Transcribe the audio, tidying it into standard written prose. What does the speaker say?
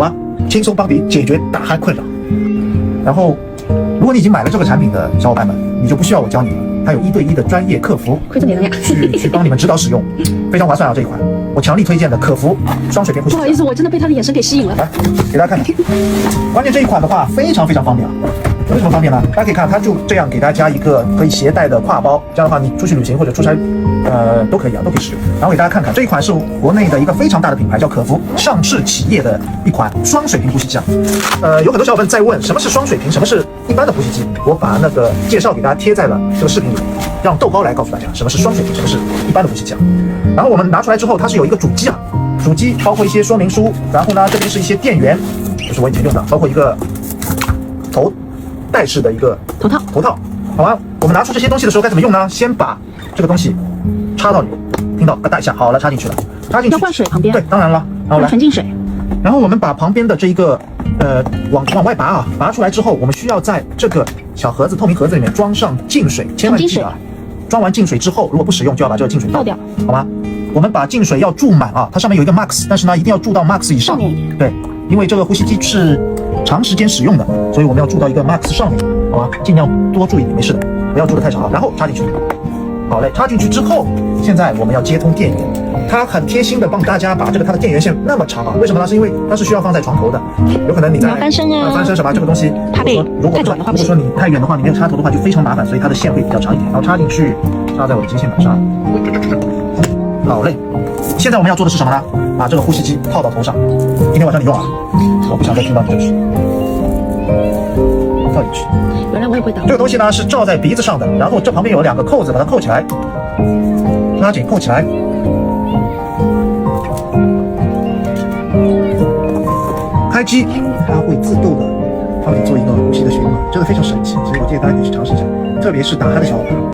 吧？轻松帮你解决打鼾困扰。然后，如果你已经买了这个产品的小伙伴们，你就不需要我教你，它有1对1的专业客服去帮你们指导使用，非常划算啊！这一款我强力推荐的可服双水平呼吸。不好意思，我真的被他的眼神给吸引了。来，给大家看看，关键这一款的话非常方便啊。为什么方便呢？大家可以看，它就这样给大家一个可以携带的挎包，这样的话你出去旅行或者出差，都可以啊，都可以使用。然后给大家看看，这一款是国内的一个非常大的品牌，叫可服上市企业的一款双水平呼吸机啊。有很多小伙伴在问什么是双水平，什么是一般的呼吸机，我把那个介绍给大家贴在了这个视频里，让豆包来告诉大家什么是双水平，什么是一般的呼吸机啊。然后我们拿出来之后，它是有一个主机啊，主机包括一些说明书，然后呢这边是一些电源，就是我以前用的，包括一个头戴式的一个头套，好吧？我们拿出这些东西的时候该怎么用呢？先把这个东西插到里，听到咯哒一下，好了，插进去了。插进去要灌水旁边。对，当然了，然后来沉进水。然后我们把旁边的这一个往外拔啊，拔出来之后，我们需要在这个小盒子透明盒子里面装上净水，千万记得啊，装完净水之后，如果不使用就要把这个净水倒掉，好吗？我们把净水要注满啊，它上面有一个 max， 但是呢一定要注到 max 以上。对，因为这个呼吸机是长时间使用的，所以我们要注到一个 max 上面，好吧？尽量多注一点，没事的，不要注的太少啊。然后插进去，好嘞，插进去之后，现在我们要接通电源。它很贴心的帮大家把它的电源线那么长啊，为什么呢？是因为它是需要放在床头的，有可能你在翻身啊，翻身什么这个东西，如果说你太远的话，你没有插头的话就非常麻烦，所以它的线会比较长一点。然后插进去，插在我的接线板上。好嘞，现在我们要做的是什么呢？把这个呼吸机套到头上，今天晚上你用啊，我不想再听到你这个事。套进去。原来我也会打。这个东西呢是罩在鼻子上的，然后这旁边有2个扣子，把它扣起来，拉紧扣起来。开机，它会自动的帮你做一个呼吸的循环，真的非常神奇，所以我建议大家可以去尝试一下，特别是打鼾的小伙伴。